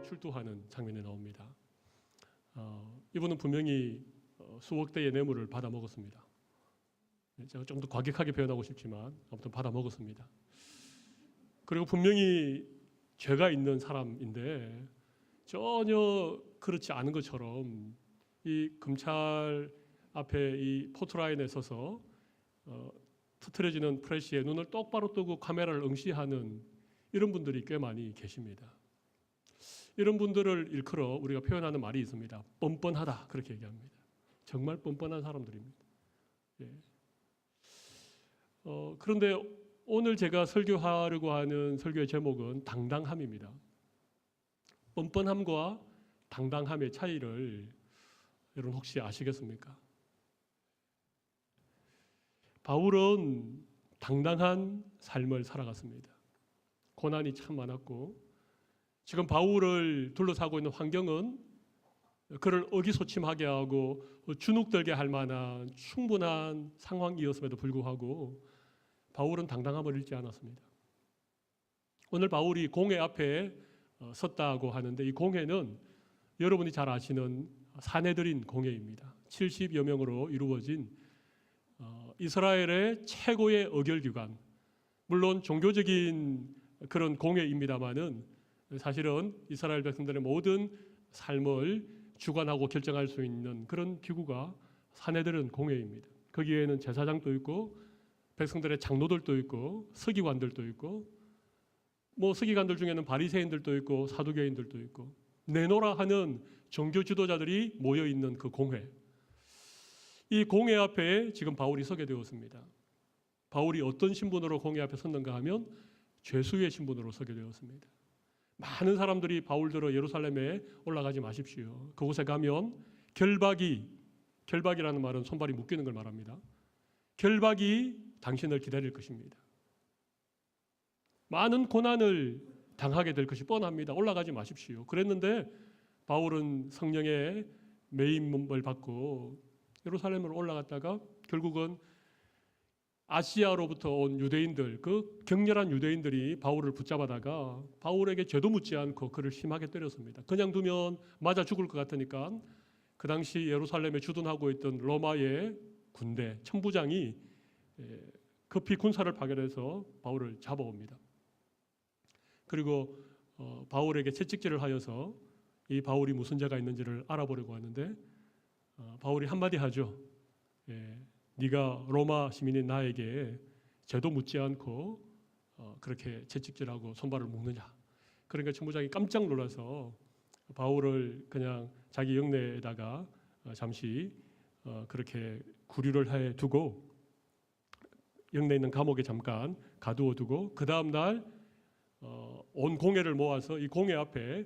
출두하는 장면이 나옵니다. 이분은 분명히 수억 대의 뇌물을 받아 먹었습니다. 제가 좀 더 과격하게 표현하고 싶지만 아무튼 받아 먹었습니다. 그리고 분명히 죄가 있는 사람인데 전혀 그렇지 않은 것처럼 이 검찰 앞에 이 포토라인에 서서 터트려지는 프레시에 눈을 똑바로 뜨고 카메라를 응시하는 이런 분들이 꽤 많이 계십니다. 이런 분들을 일컬어 우리가 표현하는 말이 있습니다. 뻔뻔하다 그렇게 얘기합니다. 정말 뻔뻔한 사람들입니다. 예. 그런데 오늘 제가 설교하려고 하는 설교의 제목은 당당함입니다. 뻔뻔함과 당당함의 차이를 여러분 혹시 아시겠습니까? 바울은 당당한 삶을 살아갔습니다. 고난이 참 많았고 지금 바울을 둘러싸고 있는 환경은 그를 의기소침하게 하고 주눅들게 할 만한 충분한 상황이었음에도 불구하고 바울은 당당함을 잃지 않았습니다. 오늘 바울이 공회 앞에 섰다고 하는데 이 공회는 여러분이 잘 아시는 산헤드린 공회입니다. 70여 명으로 이루어진 이스라엘의 최고의 의결기관, 물론 종교적인 그런 공회입니다마는 사실은 이스라엘 백성들의 모든 삶을 주관하고 결정할 수 있는 그런 기구가 산헤드린 공회입니다. 거기에는 제사장도 있고 백성들의 장로들도 있고 서기관들도 있고 뭐 서기관들 중에는 바리새인들도 있고 사두개인들도 있고 내노라 하는 종교 지도자들이 모여 있는 그 공회. 이 공회 앞에 지금 바울이 서게 되었습니다. 바울이 어떤 신분으로 공회 앞에 섰는가 하면 죄수의 신분으로 서게 되었습니다. 많은 사람들이 바울들어 예루살렘에 올라가지 마십시오. 그곳에 가면 결박이라는 말은 손발이 묶이는 걸 말합니다. 결박이 당신을 기다릴 것입니다. 많은 고난을 당하게 될 것이 뻔합니다. 올라가지 마십시오. 그랬는데 바울은 성령의 매임을 받고 예루살렘으로 올라갔다가 결국은 아시아로부터 온 유대인들, 그 격렬한 유대인들이 바울을 붙잡아다가 바울에게 죄도 묻지 않고 그를 심하게 때렸습니다. 그냥 두면 맞아 죽을 것 같으니까 그 당시 예루살렘에 주둔하고 있던 로마의 군대 천부장이 급히 군사를 파견해서 바울을 잡아옵니다. 그리고 바울에게 채찍질을 하여서 이 바울이 무슨 죄가 있는지를 알아보려고 하는데 바울이 한마디 하죠. 네가 로마 시민인 나에게 죄도 묻지 않고 그렇게 채찍질하고 손발을 묶느냐. 그러니까 천부장이 깜짝 놀라서 바울을 그냥 자기 영내에다가 잠시 그렇게 구류를 해 두고 영내에 있는 감옥에 잠깐 가두어 두고 그 다음 날 온 공회를 모아서 이 공회 앞에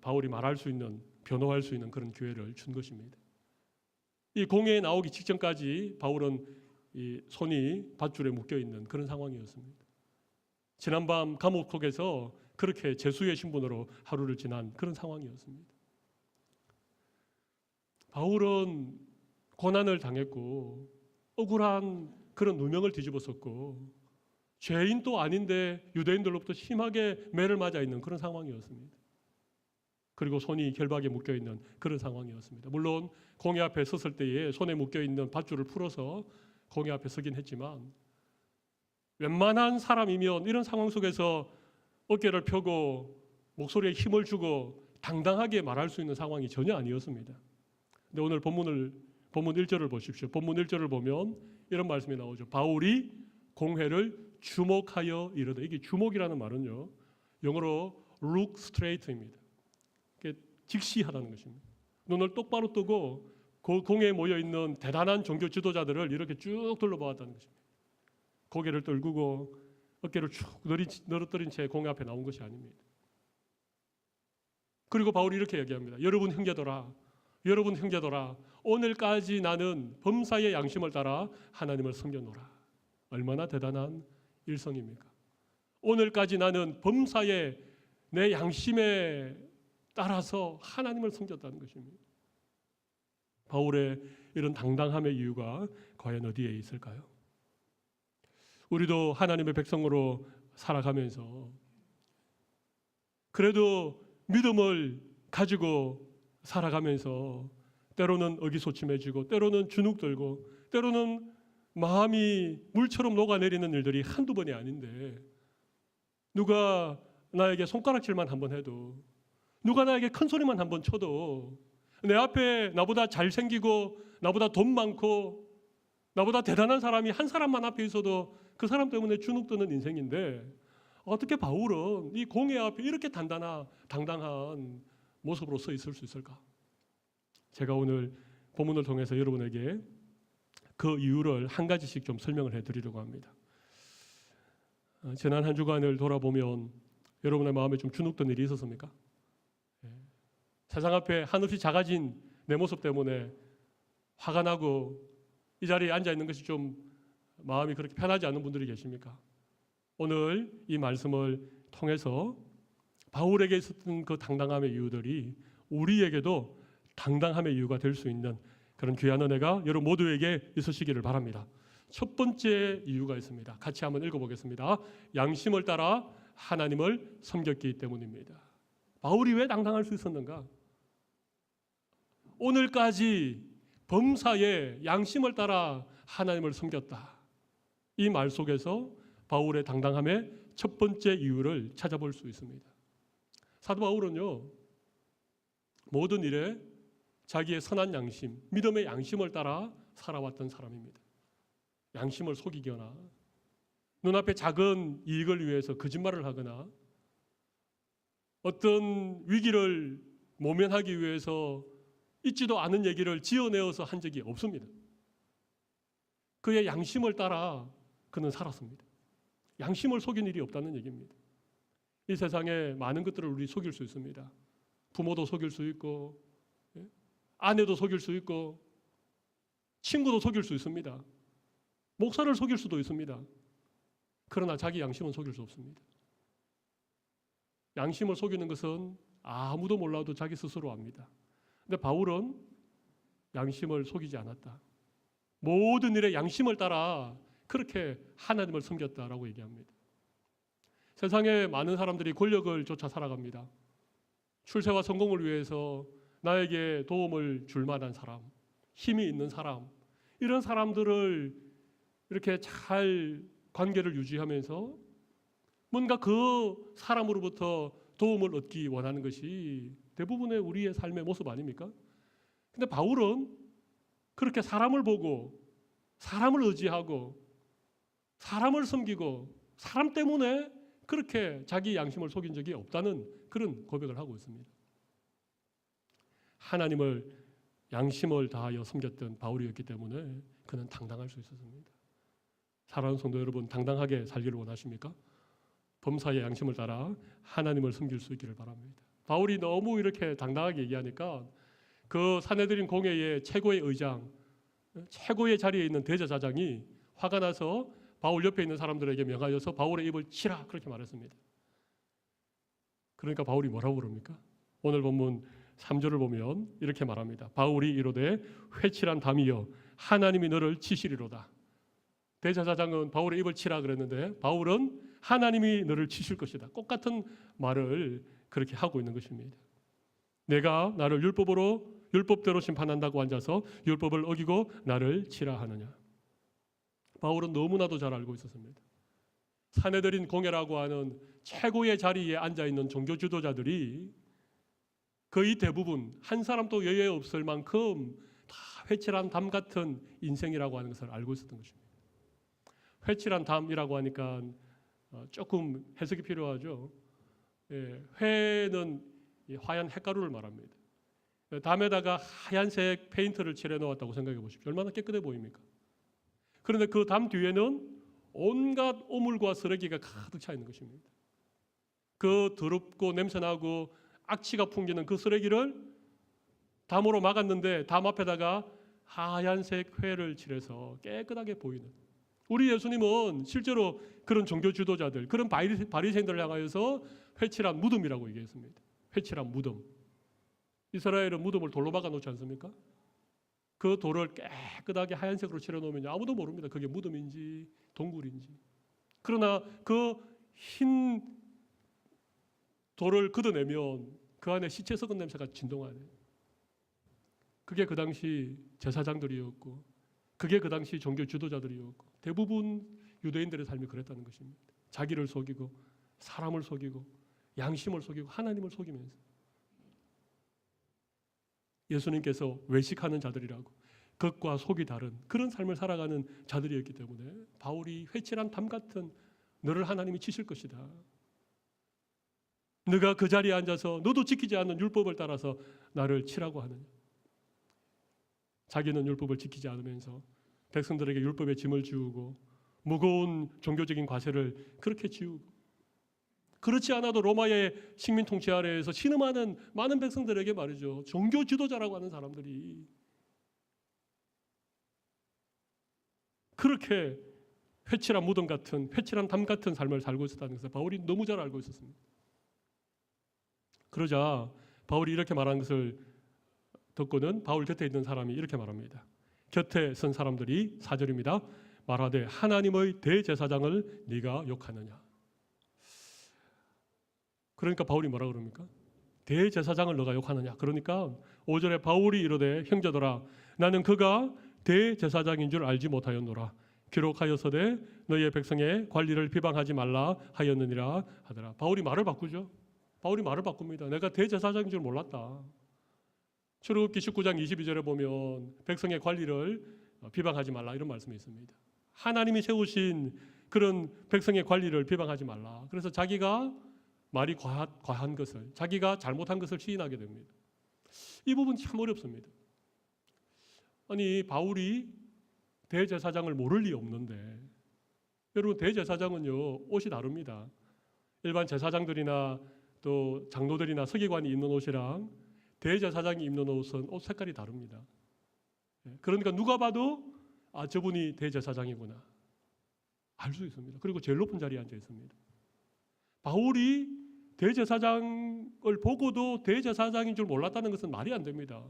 바울이 말할 수 있는 변호할 수 있는 그런 기회를 준 것입니다. 이 공회에 나오기 직전까지 바울은 이 손이 밧줄에 묶여 있는 그런 상황이었습니다. 지난밤 감옥 속에서 그렇게 죄수의 신분으로 하루를 지난 그런 상황이었습니다. 바울은 고난을 당했고 억울한 그런 누명을 뒤집었었고 죄인도 아닌데 유대인들로부터 심하게 매를 맞아 있는 그런 상황이었습니다. 그리고 손이 결박에 묶여 있는 그런 상황이었습니다. 물론 공회 앞에 섰을 때에 손에 묶여 있는 밧줄을 풀어서 공회 앞에 서긴 했지만 웬만한 사람이면 이런 상황 속에서 어깨를 펴고 목소리에 힘을 주고 당당하게 말할 수 있는 상황이 전혀 아니었습니다. 근데 오늘 본문 1절을 보십시오. 본문 1절을 보면 이런 말씀이 나오죠. 바울이 공회를 주목하여 이르되, 이게 주목이라는 말은요, 영어로 look straight입니다. 직시하다는 것입니다. 눈을 똑바로 뜨고 그 공회에 모여 있는 대단한 종교 지도자들을 이렇게 쭉 둘러보았다는 것입니다. 고개를 떨구고 어깨를 쭉 늘어뜨린 채 공회 앞에 나온 것이 아닙니다. 그리고 바울이 이렇게 얘기합니다. 여러분 형제들아, 오늘까지 나는 범사의 양심을 따라 하나님을 섬겨노라. 얼마나 대단한 일성입니까? 오늘까지 나는 범사의 내 양심에 따라서 하나님을 섬겼다는 것입니다. 바울의 이런 당당함의 이유가 과연 어디에 있을까요? 우리도 하나님의 백성으로 살아가면서 그래도 믿음을 가지고 살아가면서 때로는 의기소침해지고 때로는 주눅들고 때로는 마음이 물처럼 녹아내리는 일들이 한두 번이 아닌데, 누가 나에게 손가락질만 한번 해도, 누가 나에게 큰 소리만 한번 쳐도, 내 앞에 나보다 잘생기고 나보다 돈 많고 나보다 대단한 사람이 한 사람만 앞에 있어도 그 사람 때문에 주눅드는 인생인데, 어떻게 바울은 이 공회 앞에 이렇게 당당한 모습으로 서 있을 수 있을까? 제가 오늘 본문을 통해서 여러분에게 그 이유를 한 가지씩 좀 설명을 해드리려고 합니다. 지난 한 주간을 돌아보면 여러분의 마음에 좀 주눅든 일이 있었습니까? 세상 앞에 한없이 작아진 내 모습 때문에 화가 나고 이 자리에 앉아 있는 것이 좀 마음이 그렇게 편하지 않은 분들이 계십니까? 오늘 이 말씀을 통해서 바울에게 있었던 그 당당함의 이유들이 우리에게도 당당함의 이유가 될 수 있는 그런 귀한 은혜가 여러분 모두에게 있으시기를 바랍니다. 첫 번째 이유가 있습니다. 같이 한번 읽어보겠습니다. 양심을 따라 하나님을 섬겼기 때문입니다. 바울이 왜 당당할 수 있었는가? 오늘까지 범사에 양심을 따라 하나님을 섬겼다. 이 말 속에서 바울의 당당함의 첫 번째 이유를 찾아볼 수 있습니다. 사도 바울은요, 모든 일에 자기의 선한 양심, 믿음의 양심을 따라 살아왔던 사람입니다. 양심을 속이거나 눈앞에 작은 이익을 위해서 거짓말을 하거나 어떤 위기를 모면하기 위해서 있지도 않은 얘기를 지어내어서 한 적이 없습니다. 그의 양심을 따라 그는 살았습니다. 양심을 속인 일이 없다는 얘기입니다. 이 세상에 많은 것들을 우리 속일 수 있습니다. 부모도 속일 수 있고, 아내도 속일 수 있고, 친구도 속일 수 있습니다. 목사를 속일 수도 있습니다. 그러나 자기 양심은 속일 수 없습니다. 양심을 속이는 것은 아무도 몰라도 자기 스스로 압니다. 근데 바울은 양심을 속이지 않았다. 모든 일에 양심을 따라 그렇게 하나님을 섬겼다라고 얘기합니다. 세상에 많은 사람들이 권력을 쫓아 살아갑니다. 출세와 성공을 위해서 나에게 도움을 줄 만한 사람, 힘이 있는 사람, 이런 사람들을 이렇게 잘 관계를 유지하면서 뭔가 그 사람으로부터 도움을 얻기 원하는 것이 대부분의 우리의 삶의 모습 아닙니까? 근데 바울은 그렇게 사람을 보고 사람을 의지하고 사람을 섬기고 사람 때문에 그렇게 자기 양심을 속인 적이 없다는 그런 고백을 하고 있습니다. 하나님을 양심을 다하여 섬겼던 바울이었기 때문에 그는 당당할 수 있었습니다. 사랑하는 성도 여러분, 당당하게 살기를 원하십니까? 범사의 양심을 따라 하나님을 섬길 수 있기를 바랍니다. 바울이 너무 이렇게 당당하게 얘기하니까 그 산헤드린 공회의 최고의 의장, 최고의 자리에 있는 대제사장이 화가 나서 바울 옆에 있는 사람들에게 명하여서 바울의 입을 치라 그렇게 말했습니다. 그러니까 바울이 뭐라고 그럽니까? 오늘 본문 3절을 보면 이렇게 말합니다. 바울이 이르되 회칠한 담이여 하나님이 너를 치시리로다. 대제사장은 바울의 입을 치라 그랬는데 바울은 하나님이 너를 치실 것이다. 똑같은 말을 그렇게 하고 있는 것입니다. 내가 나를 율법대로 심판한다고 앉아서 율법을 어기고 나를 치라 하느냐. 바울은 너무나도 잘 알고 있었습니다. 산헤드린 공회라고 하는 최고의 자리에 앉아있는 종교 지도자들이 거의 대부분 한 사람도 예외 없을 만큼 다 회칠한 담 같은 인생이라고 하는 것을 알고 있었던 것입니다. 회칠한 담이라고 하니까 조금 해석이 필요하죠. 회는 화얀 햇가루를 말합니다. 담에다가 하얀색 페인트를 칠해 놓았다고 생각해 보십시오. 얼마나 깨끗해 보입니까? 그런데 그 담 뒤에는 온갖 오물과 쓰레기가 가득 차 있는 것입니다. 그 더럽고 냄새나고 악취가 풍기는 그 쓰레기를 담으로 막았는데 담 앞에다가 하얀색 회를 칠해서 깨끗하게 보이는, 우리 예수님은 실제로 그런 종교 지도자들, 그런 바리새인들을 향하여서 회칠한 무덤이라고 얘기했습니다. 회칠한 무덤. 이스라엘은 무덤을 돌로 막아 놓지 않습니까? 그 돌을 깨끗하게 하얀색으로 칠해놓으면 아무도 모릅니다. 그게 무덤인지 동굴인지. 그러나 그 흰 돌을 걷어내면 그 안에 시체 썩은 냄새가 진동하네. 그게 그 당시 제사장들이었고, 그게 그 당시 종교 지도자들이었고, 대부분 유대인들의 삶이 그랬다는 것입니다. 자기를 속이고 사람을 속이고 양심을 속이고 하나님을 속이면서 예수님께서 외식하는 자들이라고, 겉과 속이 다른 그런 삶을 살아가는 자들이었기 때문에 바울이 회칠한 담 같은 너를 하나님이 치실 것이다. 너가 그 자리에 앉아서 너도 지키지 않는 율법을 따라서 나를 치라고 하느냐. 자기는 율법을 지키지 않으면서 백성들에게 율법의 짐을 지우고 무거운 종교적인 과세를 그렇게 지우고, 그렇지 않아도 로마의 식민 통치 아래에서 신음하는 많은 백성들에게 말이죠, 종교 지도자라고 하는 사람들이 그렇게 회칠한 무덤 같은, 회칠한 담 같은 삶을 살고 있었다는 것을 바울이 너무 잘 알고 있었습니다. 그러자 바울이 이렇게 말한 것을 듣고는 바울 곁에 있는 사람이 이렇게 말합니다. 곁에 선 사람들이 4절입니다. 말하되 하나님의 대제사장을 네가 욕하느냐. 그러니까 바울이 뭐라 그럽니까? 대제사장을 너가 욕하느냐. 그러니까 5절에 바울이 이르되 형제들아 나는 그가 대제사장인 줄 알지 못하였노라. 기록하여서되 너희의 백성의 관리를 비방하지 말라 하였느니라 하더라. 바울이 말을 바꾸죠. 바울이 말을 바꿉니다. 내가 대제사장인 줄 몰랐다. 출애굽기 19장 22절에 보면 백성의 관리를 비방하지 말라 이런 말씀이 있습니다. 하나님이 세우신 그런 백성의 관리를 비방하지 말라. 그래서 자기가 말이 과한 것을, 자기가 잘못한 것을 시인하게 됩니다. 이 부분 참 어렵습니다. 아니 바울이 대제사장을 모를 리 없는데, 여러분 대제사장은요 옷이 다릅니다. 일반 제사장들이나 또 장로들이나 서기관이 입는 옷이랑 대제사장이 입는 옷은 옷 색깔이 다릅니다. 그러니까 누가 봐도 아 저분이 대제사장이구나 알 수 있습니다. 그리고 제일 높은 자리에 앉아 있습니다. 바울이 대제사장을 보고도 대제사장인 줄 몰랐다는 것은 말이 안 됩니다.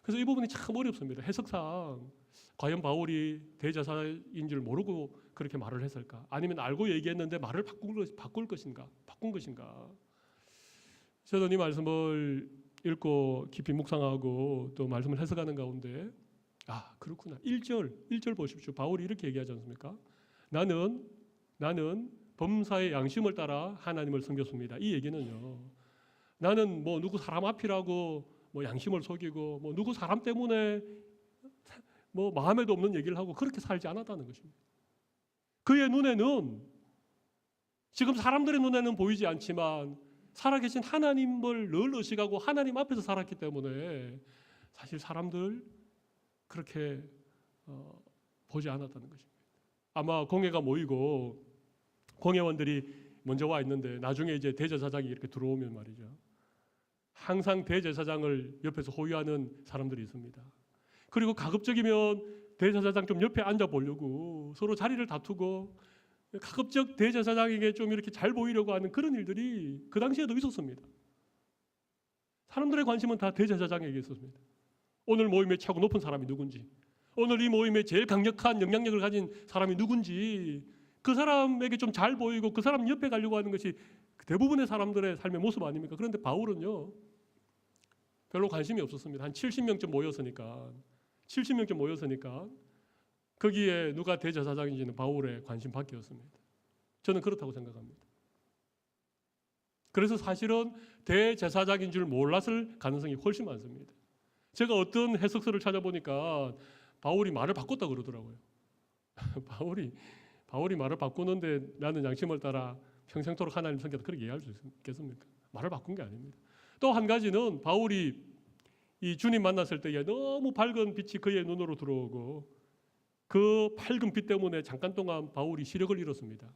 그래서 이 부분이 참 어렵습니다. 해석상 과연 바울이 대제사장인 줄 모르고 그렇게 말을 했을까? 아니면 알고 얘기했는데 말을 바꾼 것인가? 저는 이 말씀을 읽고 깊이 묵상하고 또 말씀을 해석하는 가운데 아 그렇구나. 1절 보십시오. 바울이 이렇게 얘기하지 않습니까? 나는 범사의 양심을 따라 하나님을 섬겼습니다. 이 얘기는요, 나는 뭐 누구 사람 앞이라고 뭐 양심을 속이고 뭐 누구 사람 때문에 뭐 마음에도 없는 얘기를 하고 그렇게 살지 않았다는 것입니다. 그의 눈에는, 지금 사람들의 눈에는 보이지 않지만 살아계신 하나님을 늘 의식하고 하나님 앞에서 살았기 때문에 사실 사람들 그렇게 보지 않았다는 것입니다. 아마 공회가 모이고 공회원들이 먼저 와 있는데 나중에 이제 대제사장이 이렇게 들어오면 말이죠, 항상 대제사장을 옆에서 호위하는 사람들이 있습니다. 그리고 가급적이면 대제사장 좀 옆에 앉아 보려고 서로 자리를 다투고 가급적 대제사장에게 좀 이렇게 잘 보이려고 하는 그런 일들이 그 당시에도 있었습니다. 사람들의 관심은 다 대제사장에게 있었습니다. 오늘 모임의 최고 높은 사람이 누군지, 오늘 이 모임에 제일 강력한 영향력을 가진 사람이 누군지, 그 사람에게 좀 잘 보이고 그 사람 옆에 가려고 하는 것이 대부분의 사람들의 삶의 모습 아닙니까? 그런데 바울은요 별로 관심이 없었습니다. 한 70명쯤 모였으니까 거기에 누가 대제사장인지는 바울의 관심 밖이었습니다. 저는 그렇다고 생각합니다. 그래서 사실은 대제사장인 줄 몰랐을 가능성이 훨씬 많습니다. 제가 어떤 해석서를 찾아보니까 바울이 말을 바꿨다고 그러더라고요. 바울이 말을 바꾸는데 나는 양심을 따라 평생토록 하나님 섬겼다 그렇게 얘기할 수 있겠습니까? 말을 바꾼 게 아닙니다. 또 한 가지는 바울이 이 주님 만났을 때에 너무 밝은 빛이 그의 눈으로 들어오고 그 밝은 빛 때문에 잠깐 동안 바울이 시력을 잃었습니다.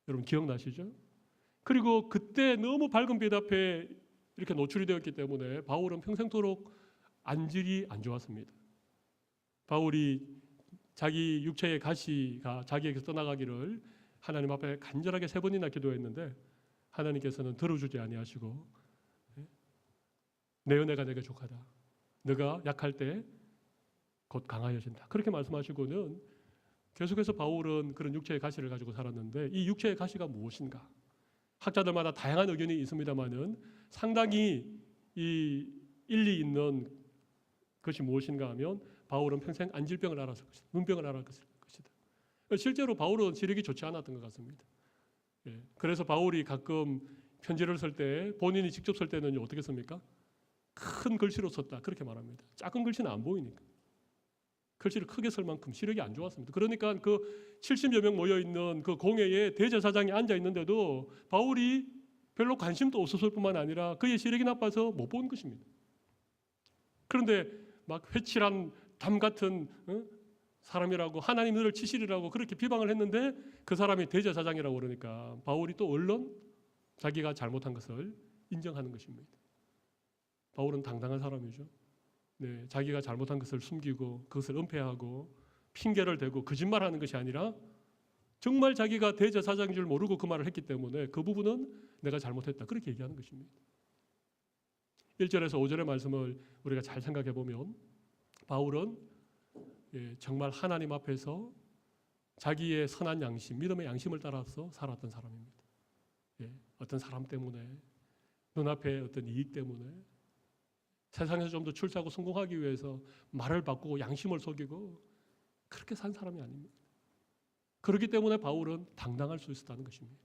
여러분 기억나시죠? 그리고 그때 너무 밝은 빛 앞에 이렇게 노출이 되었기 때문에 바울은 평생토록 안질이 안 좋았습니다. 바울이 자기 육체의 가시가 자기에게서 떠나가기를 하나님 앞에 간절하게 3번이나 기도했는데 하나님께서는 들어주지 아니하시고 내 은혜가 내게 족하다. 너가 약할 때 곧 강하여진다. 그렇게 말씀하시고는 계속해서 바울은 그런 육체의 가시를 가지고 살았는데 이 육체의 가시가 무엇인가? 학자들마다 다양한 의견이 있습니다만은 상당히 이 일리 있는 것이 무엇인가 하면 바울은 평생 안질병을 앓았을 것이다. 눈병을 앓았을 것이다. 실제로 바울은 시력이 좋지 않았던 것 같습니다. 예, 그래서 바울이 가끔 편지를 쓸 때 본인이 직접 쓸 때는 어떻게 씁니까? 큰 글씨로 썼다 그렇게 말합니다. 작은 글씨는 안 보이니까 글씨를 크게 쓸 만큼 시력이 안 좋았습니다. 그러니까 그 70여 명 모여 있는 그 공회에 대제사장이 앉아 있는데도 바울이 별로 관심도 없었을 뿐만 아니라 그의 시력이 나빠서 못 본 것입니다. 그런데 막 회칠한 담 같은 사람이라고 하나님 너를 치시리라고 그렇게 비방을 했는데 그 사람이 대제사장이라고 그러니까 바울이 또 얼른 자기가 잘못한 것을 인정하는 것입니다. 바울은 당당한 사람이죠. 네, 자기가 잘못한 것을 숨기고 그것을 은폐하고 핑계를 대고 거짓말하는 것이 아니라 정말 자기가 대제사장인 줄 모르고 그 말을 했기 때문에 그 부분은 내가 잘못했다 그렇게 얘기하는 것입니다. 1절에서 5절의 말씀을 우리가 잘 생각해 보면 바울은 정말 하나님 앞에서 자기의 선한 양심, 믿음의 양심을 따라서 살았던 사람입니다. 어떤 사람 때문에, 눈앞에 어떤 이익 때문에, 세상에서 좀 더 출세하고 성공하기 위해서 말을 바꾸고 양심을 속이고 그렇게 산 사람이 아닙니다. 그렇기 때문에 바울은 당당할 수 있었다는 것입니다.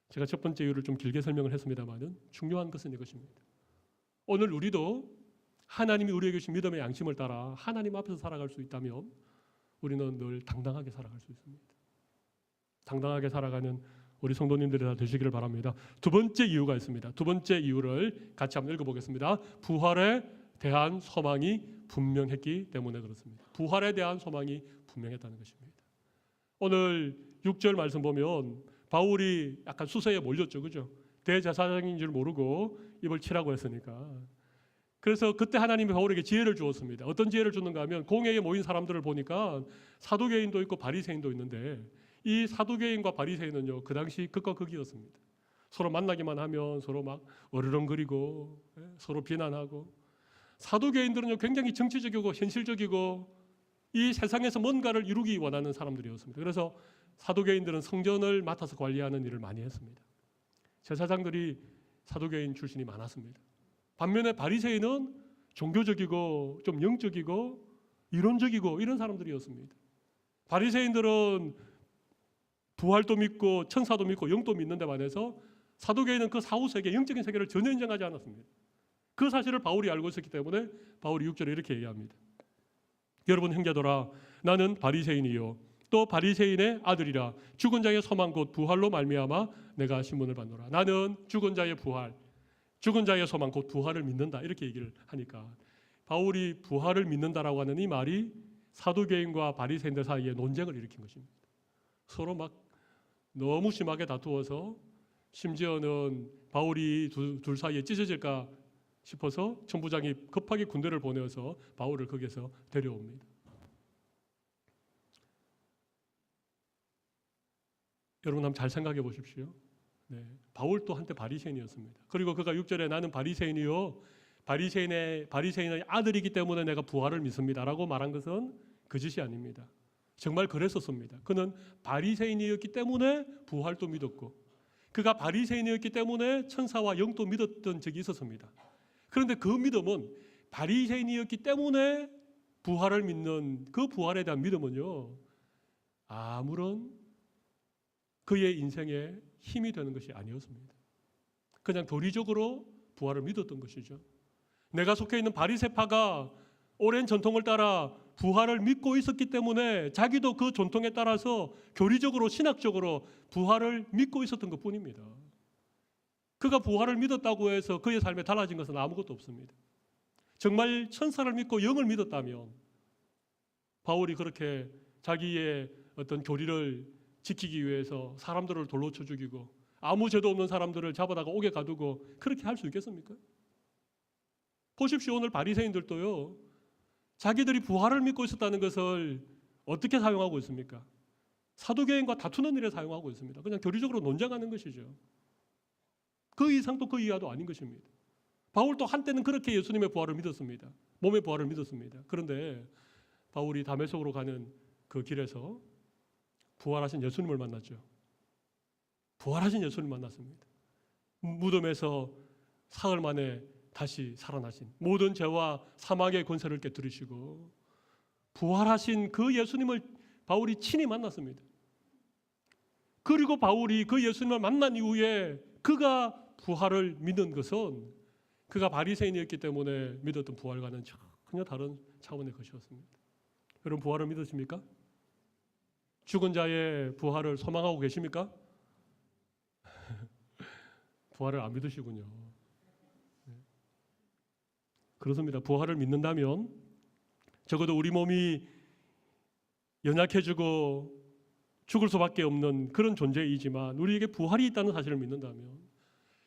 제가 첫 번째 이유를 좀 길게 설명을 했습니다만은 중요한 것은 이것입니다. 오늘 우리도 하나님이 우리에게 주신 믿음의 양심을 따라 하나님 앞에서 살아갈 수 있다면 우리는 늘 당당하게 살아갈 수 있습니다. 당당하게 살아가는 우리 성도님들이 다 되시기를 바랍니다. 두 번째 이유가 있습니다. 두 번째 이유를 같이 한번 읽어보겠습니다. 부활에 대한 소망이 분명했기 때문에 그렇습니다. 부활에 대한 소망이 분명했다는 것입니다. 오늘 6절 말씀 보면 바울이 약간 수세에 몰렸죠. 그죠? 대제사장인 줄 모르고 입을 치라고 했으니까. 그래서 그때 하나님이 바울에게 지혜를 주었습니다. 어떤 지혜를 줬는가 하면 공회에 모인 사람들을 보니까 사두개인도 있고 바리새인도 있는데 이 사두개인과 바리새인은요 그 당시 극과 극이었습니다. 서로 만나기만 하면 서로 막 어르렁거리고 서로 비난하고, 사두개인들은요 굉장히 정치적이고 현실적이고 이 세상에서 뭔가를 이루기 원하는 사람들이었습니다. 그래서 사두개인들은 성전을 맡아서 관리하는 일을 많이 했습니다. 제사장들이 사두개인 출신이 많았습니다. 반면에 바리새인은 종교적이고 좀 영적이고 이론적이고 이런 사람들이었습니다. 바리새인들은 부활도 믿고 천사도 믿고 영도 믿는 데 반해서 사두개인은 그 사후 세계, 영적인 세계를 전혀 인정하지 않았습니다. 그 사실을 바울이 알고 있었기 때문에 바울이 6절에 이렇게 얘기합니다. 여러분 형제들아, 나는 바리새인이요 또 바리새인의 아들이라. 죽은 자의 소망 곧 부활로 말미암아 내가 신문을 받노라. 나는 죽은 자의 부활, 죽은 자의 소망 곧 부활을 믿는다 이렇게 얘기를 하니까 바울이 부활을 믿는다라고 하는 이 말이 사두개인과 바리새인들 사이에 논쟁을 일으킨 것입니다. 서로 막 너무 심하게 다투어서 심지어는 바울이 둘 사이에 찢어질까 싶어서 천부장이 급하게 군대를 보내서 바울을 거기에서 데려옵니다. 여러분 한번 잘 생각해 보십시오. 네, 바울도 한때 바리새인이었습니다. 그리고 그가 6절에 나는 바리새인이요 바리새인의 아들이기 때문에 내가 부활을 믿습니다라고 말한 것은 거짓이 아닙니다. 정말 그랬었습니다. 그는 바리새인이었기 때문에 부활도 믿었고 그가 바리새인이었기 때문에 천사와 영도 믿었던 적이 있었습니다. 그런데 그 믿음은 바리새인이었기 때문에 부활을 믿는 그 부활에 대한 믿음은요 아무런 그의 인생에 힘이 되는 것이 아니었습니다. 그냥 도리적으로 부활을 믿었던 것이죠. 내가 속해 있는 바리새파가 오랜 전통을 따라 부활을 믿고 있었기 때문에 자기도 그 전통에 따라서 교리적으로 신학적으로 부활을 믿고 있었던 것뿐입니다. 그가 부활을 믿었다고 해서 그의 삶에 달라진 것은 아무것도 없습니다. 정말 천사를 믿고 영을 믿었다면 바울이 그렇게 자기의 어떤 교리를 지키기 위해서 사람들을 돌로 쳐 죽이고 아무 죄도 없는 사람들을 잡아다가 옥에 가두고 그렇게 할 수 있겠습니까? 보십시오. 오늘 바리새인들도요 자기들이 부활을 믿고 있었다는 것을 어떻게 사용하고 있습니까? 사두개인과 다투는 일에 사용하고 있습니다. 그냥 교리적으로 논쟁하는 것이죠. 그 이상도 그 이하도 아닌 것입니다. 바울도 한때는 그렇게 예수님의 부활을 믿었습니다. 몸의 부활을 믿었습니다. 그런데 바울이 다메섹으로 가는 그 길에서 부활하신 예수님을 만났죠. 부활하신 예수님을 만났습니다. 무덤에서 사흘 만에 다시 살아나신, 모든 죄와 사망의 권세를 깨뜨리시고 부활하신 그 예수님을 바울이 친히 만났습니다. 그리고 바울이 그 예수님을 만난 이후에 그가 부활을 믿는 것은 그가 바리새인이었기 때문에 믿었던 부활과는 전혀 다른 차원의 것이었습니다. 여러분, 부활을 믿으십니까? 죽은 자의 부활을 소망하고 계십니까? 부활을 안 믿으시군요. 그렇습니다. 부활을 믿는다면 적어도 우리 몸이 연약해지고 죽을 수밖에 없는 그런 존재이지만 우리에게 부활이 있다는 사실을 믿는다면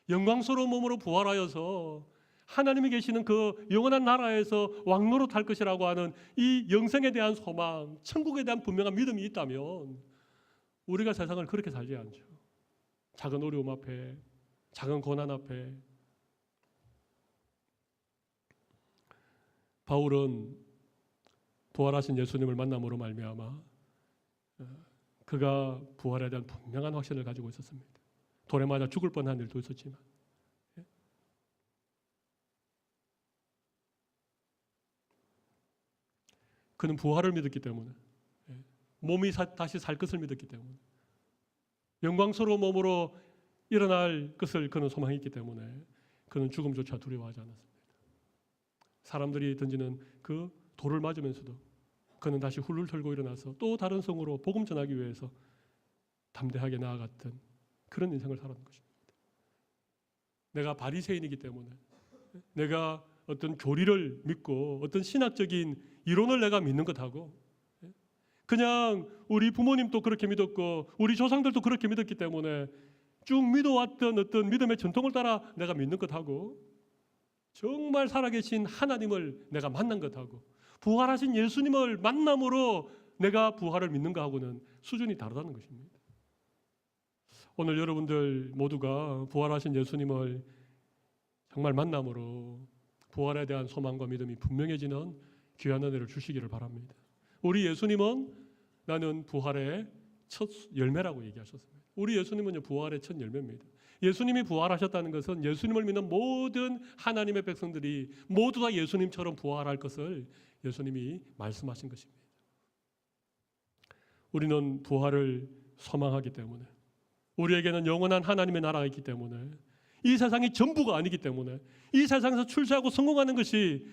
영광스러운 몸으로 부활하여서 하나님이 계시는 그 영원한 나라에서 왕노릇할 것이라고 하는 이 영생에 대한 소망, 천국에 대한 분명한 믿음이 있다면 우리가 세상을 그렇게 살지 않죠. 작은 어려움 앞에, 작은 고난 앞에. 바울은 부활하신 예수님을 만남으로 말미암아 그가 부활에 대한 분명한 확신을 가지고 있었습니다. 돌에 맞아 죽을 뻔한 일도 있었지만 그는 부활을 믿었기 때문에, 몸이 다시 살 것을 믿었기 때문에, 영광스러운 몸으로 일어날 것을 그는 소망했기 때문에 그는 죽음조차 두려워하지 않았습니다. 사람들이 던지는 그 돌을 맞으면서도 그는 다시 훌훌 털고 일어나서 또 다른 성으로 복음 전하기 위해서 담대하게 나아갔던 그런 인생을 살았던 것입니다. 내가 바리새인이기 때문에, 내가 어떤 교리를 믿고 어떤 신학적인 이론을 내가 믿는 것하고, 그냥 우리 부모님도 그렇게 믿었고 우리 조상들도 그렇게 믿었기 때문에 쭉 믿어왔던 어떤 믿음의 전통을 따라 내가 믿는 것하고, 정말 살아계신 하나님을 내가 만난 것하고, 부활하신 예수님을 만남으로 내가 부활을 믿는 것하고는 수준이 다르다는 것입니다. 오늘 여러분들 모두가 부활하신 예수님을 정말 만남으로 부활에 대한 소망과 믿음이 분명해지는 귀한 은혜를 주시기를 바랍니다. 우리 예수님은 나는 부활의 첫 열매라고 얘기하셨습니다. 우리 예수님은 부활의 첫 열매입니다. 예수님이 부활하셨다는 것은 예수님을 믿는 모든 하나님의 백성들이 모두 다 예수님처럼 부활할 것을 예수님이 말씀하신 것입니다. 우리는 부활을 소망하기 때문에, 우리에게는 영원한 하나님의 나라가 있기 때문에, 이 세상이 전부가 아니기 때문에, 이 세상에서 출세하고 성공하는 것이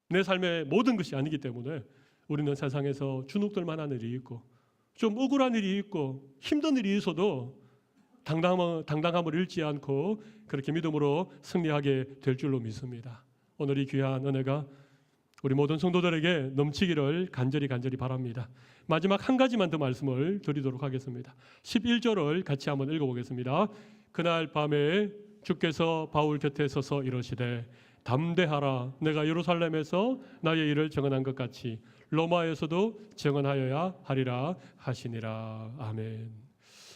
내 삶의 모든 것이 아니기 때문에 우리는 세상에서 주눅들 만한 일이 있고 좀 억울한 일이 있고 힘든 일이 있어도 당당함을 잃지 않고 그렇게 믿음으로 승리하게 될 줄로 믿습니다. 오늘 이 귀한 은혜가 우리 모든 성도들에게 넘치기를 간절히 바랍니다. 마지막 한 가지만 더 말씀을 드리도록 하겠습니다. 11절을 같이 한번 읽어보겠습니다. 그날 밤에 주께서 바울 곁에 서서 이러시되 담대하라, 내가 예루살렘에서 나의 일을 증언한 것 같이 로마에서도 증언하여야 하리라 하시니라. 아멘.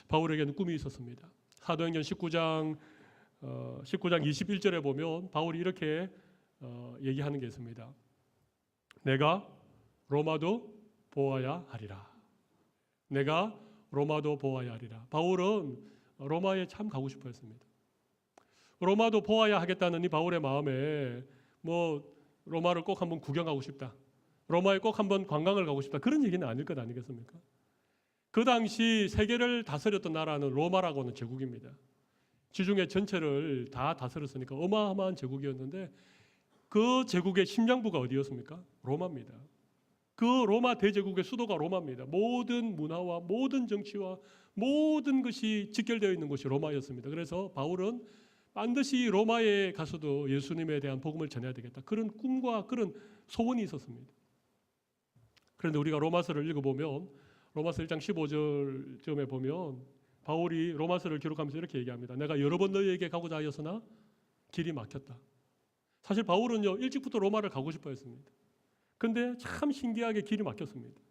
바울에게는 꿈이 있었습니다. 사도행전 19장 21절에 보면 바울이 이렇게 얘기하는 게 있습니다. 내가 로마도 보아야 하리라. 내가 로마도 보아야 하리라. 바울은 로마에 참 가고 싶어 했습니다. 로마도 보아야 하겠다는 이 바울의 마음에 로마를 꼭 한번 구경하고 싶다, 로마에 꼭 한번 관광을 가고 싶다, 그런 얘기는 아닐 것 아니겠습니까? 그 당시 세계를 다스렸던 나라는 로마라고 하는 제국입니다. 지중해 전체를 다 다스렸으니까 어마어마한 제국이었는데 그 제국의 심장부가 어디였습니까? 로마입니다. 그 로마 대제국의 수도가 로마입니다. 모든 문화와 모든 정치와 모든 것이 직결되어 있는 곳이 로마였습니다. 그래서 바울은 반드시 로마에 가서도 예수님에 대한 복음을 전해야 되겠다, 그런 꿈과 그런 소원이 있었습니다. 그런데 우리가 로마서를 읽어보면 로마서 1장 15절쯤에 보면 바울이 로마서를 기록하면서 이렇게 얘기합니다. 내가 여러 번 너희에게 가고자 하였으나 길이 막혔다. 사실 바울은요 일찍부터 로마를 가고 싶어 했습니다. 그런데 참 신기하게 길이 막혔습니다.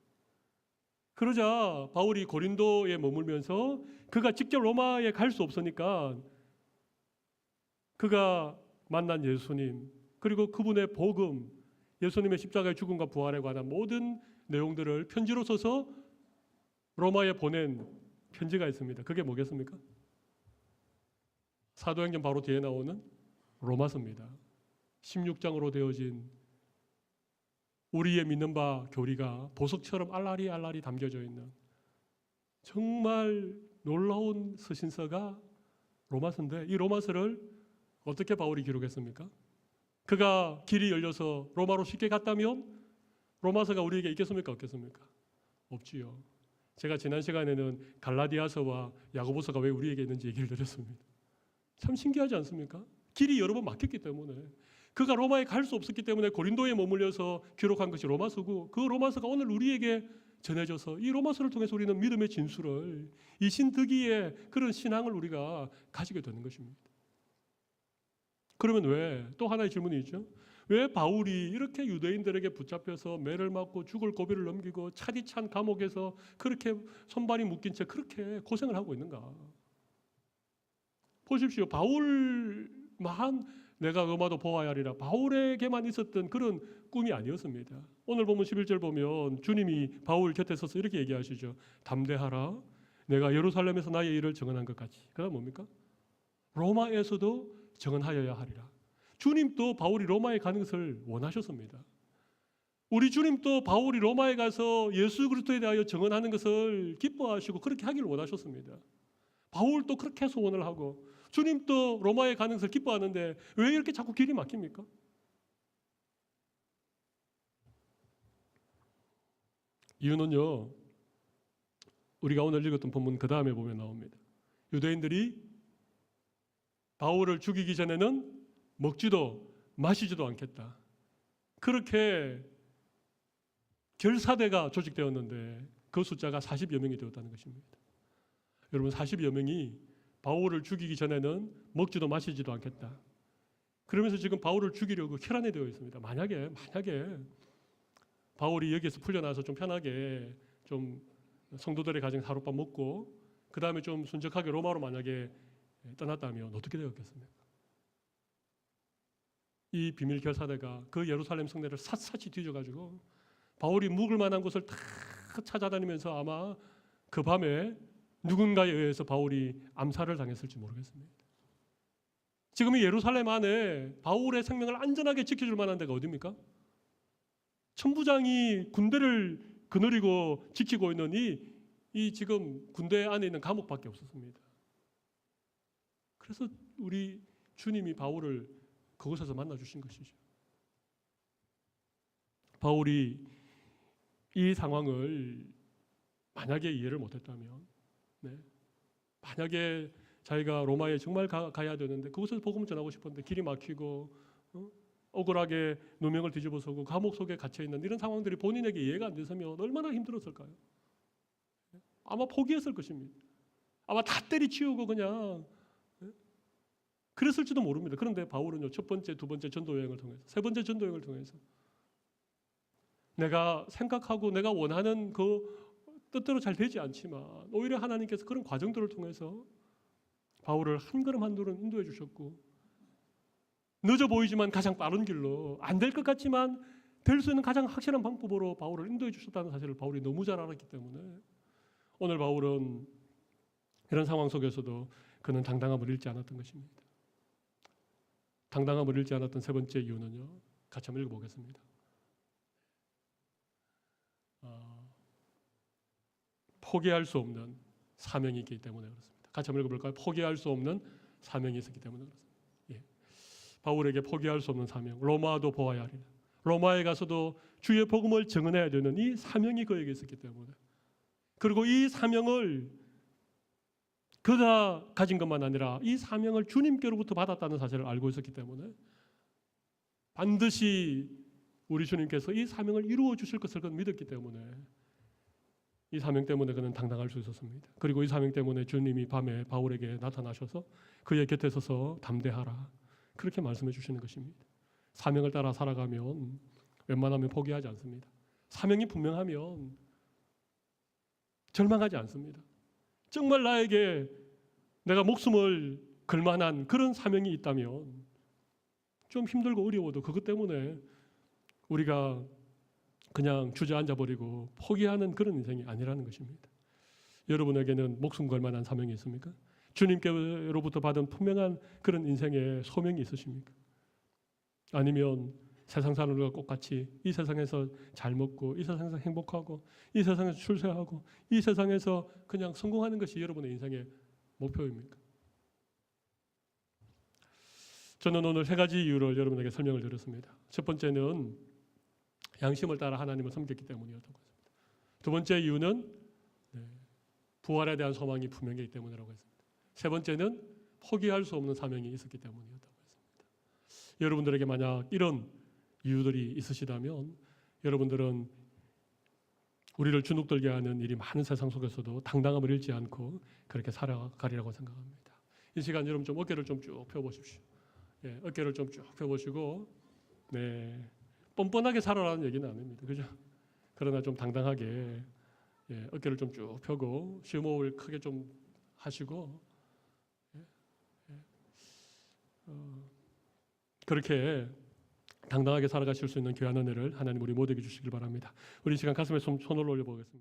그러자 바울이 고린도에 머물면서 그가 직접 로마에 갈 수 없으니까 그가 만난 예수님, 그리고 그분의 복음, 예수님의 십자가의 죽음과 부활에 관한 모든 내용들을 편지로 써서 로마에 보낸 편지가 있습니다. 그게 뭐겠습니까? 사도행전 바로 뒤에 나오는 로마서입니다. 16장으로 되어진 우리의 믿는 바 교리가 보석처럼 알라리 담겨져 있는 정말 놀라운 서신서가 로마서인데, 이 로마서를 어떻게 바울이 기록했습니까? 그가 길이 열려서 로마로 쉽게 갔다면 로마서가 우리에게 있겠습니까? 없겠습니까? 없지요. 제가 지난 시간에는 갈라디아서와 야고보서가 왜 우리에게 있는지 얘기를 드렸습니다. 참 신기하지 않습니까? 길이 여러 번 막혔기 때문에, 그가 로마에 갈 수 없었기 때문에 고린도에 머물려서 기록한 것이 로마서고, 그 로마서가 오늘 우리에게 전해져서 이 로마서를 통해서 우리는 믿음의 진수를, 이 신득이의 그런 신앙을 우리가 가지게 되는 것입니다. 그러면 왜, 또 하나의 질문이 있죠. 왜 바울이 이렇게 유대인들에게 붙잡혀서 매를 맞고 죽을 고비를 넘기고 차디찬 감옥에서 그렇게 손발이 묶인 채 그렇게 고생을 하고 있는가? 보십시오. 바울만 내가 음화도 보아야 하리라, 바울에게만 있었던 그런 꿈이 아니었습니다. 오늘 보면 11절 보면 주님이 바울 곁에 서서 이렇게 얘기하시죠. 담대하라, 내가 예루살렘에서 나의 일을 정언한 것 같이. 그 다음 뭡니까? 로마에서도 정언하여야 하리라. 주님도 바울이 로마에 가는 것을 원하셨습니다. 우리 주님도 바울이 로마에 가서 예수 그리스도에 대하여 정언하는 것을 기뻐하시고 그렇게 하기를 원하셨습니다. 바울도 그렇게 소원을 하고 주님도 로마에 가는 것을 기뻐하는데 왜 이렇게 자꾸 길이 막힙니까? 이유는요, 우리가 오늘 읽었던 본문 그 다음에 보면 나옵니다. 유대인들이 바울을 죽이기 전에는 먹지도 마시지도 않겠다, 그렇게 결사대가 조직되었는데 그 숫자가 40여 명이 되었다는 것입니다. 여러분, 40여 명이 바울을 죽이기 전에는 먹지도 마시지도 않겠다, 그러면서 지금 바울을 죽이려고 혈안에 되어 있습니다. 만약에 바울이 여기에서 풀려나서 좀 편하게 좀 성도들의 가정에 하룻밤 먹고 그 다음에 좀 순적하게 로마로 만약에 떠났다면 어떻게 되었겠습니까? 이 비밀 결사대가 그 예루살렘 성내를 샅샅이 뒤져가지고 바울이 묵을 만한 곳을 다 찾아다니면서 아마 그 밤에 누군가에 의해서 바울이 암살을 당했을지 모르겠습니다. 지금 이 예루살렘 안에 바울의 생명을 안전하게 지켜줄 만한 데가 어디입니까? 천부장이 군대를 거느리고 지키고 있는 이 지금 군대 안에 있는 감옥밖에 없었습니다. 그래서 우리 주님이 바울을 그곳에서 만나주신 것이죠. 바울이 이 상황을 만약에 이해를 못했다면, 만약에 자기가 로마에 정말 가야 되는데 그곳에서 복음을 전하고 싶었는데 길이 막히고 억울하게 누명을 뒤집어서고 감옥 속에 갇혀있는 이런 상황들이 본인에게 이해가 안 됐으면 얼마나 힘들었을까요? 아마 포기했을 것입니다. 아마 다 때리치우고 그냥 그랬을지도 모릅니다. 그런데 바울은요, 첫 번째, 두 번째 전도여행을 통해서, 세 번째 전도여행을 통해서 내가 생각하고 내가 원하는 그 뜻대로 잘 되지 않지만 오히려 하나님께서 그런 과정들을 통해서 바울을 한 걸음 한 걸음 인도해 주셨고, 늦어 보이지만 가장 빠른 길로, 안 될 것 같지만 될 수 있는 가장 확실한 방법으로 바울을 인도해 주셨다는 사실을 바울이 너무 잘 알았기 때문에 오늘 바울은 이런 상황 속에서도 그는 당당함을 잃지 않았던 것입니다. 당당함을 잃지 않았던 세 번째 이유는요, 같이 한번 읽어보겠습니다. 포기할 수 없는 사명이 있기 때문에 그렇습니다. 같이 한번 읽어볼까요? 포기할 수 없는 사명이 있었기 때문에 그렇습니다. 바울에게 포기할 수 없는 사명, 로마도 보아야 하리라. 로마에 가서도 주의 복음을 증언해야 되는 이 사명이 그에게 있었기 때문에, 그리고 이 사명을 그가 가진 것만 아니라 이 사명을 주님께로부터 받았다는 사실을 알고 있었기 때문에 반드시 우리 주님께서 이 사명을 이루어 주실 것을 그는 믿었기 때문에 이 사명 때문에 그는 당당할 수 있었습니다. 그리고 이 사명 때문에 주님이 밤에 바울에게 나타나셔서 그의 곁에 서서 담대하라, 그렇게 말씀해 주시는 것입니다. 사명을 따라 살아가면 웬만하면 포기하지 않습니다. 사명이 분명하면 절망하지 않습니다. 정말 나에게 내가 목숨을 걸 만한 그런 사명이 있다면 좀 힘들고 어려워도 그것 때문에 우리가 그냥 주저앉아 버리고 포기하는 그런 인생이 아니라는 것입니다. 여러분에게는 목숨 걸 만한 사명이 있습니까? 주님께로부터 받은 분명한 그런 인생의 소명이 있으십니까? 아니면 세상 사는 것과 똑같이 이 세상에서 잘 먹고 이 세상에서 행복하고 이 세상에서 출세하고 이 세상에서 그냥 성공하는 것이 여러분의 인생의 목표입니까? 저는 오늘 세 가지 이유를 여러분에게 설명을 드렸습니다. 첫 번째는 양심을 따라 하나님을 섬겼기 때문이었던 것입니다. 두 번째 이유는 부활에 대한 소망이 분명하기 때문이라고 했습니다. 세 번째는 포기할 수 없는 사명이 있었기 때문이었다고 했습니다. 여러분들에게 만약 이런 이유들이 있으시다면 여러분들은 우리를 주눅들게 하는 일이 많은 세상 속에서도 당당함을 잃지 않고 그렇게 살아가리라고 생각합니다. 이 시간 여러분 좀 어깨를 좀 쭉 펴보십시오. 어깨를 좀 쭉 펴보시고 뻔뻔하게 살아라는 얘기는 아닙니다. 그죠? 그러나 좀 당당하게 어깨를 좀 쭉 펴고 심호흡을 크게 좀 하시고 그렇게 당당하게 살아가실 수 있는 귀한 은혜를 하나님 우리 모두에게 주시길 바랍니다. 우리 이 시간 가슴에 손을 올려보겠습니다.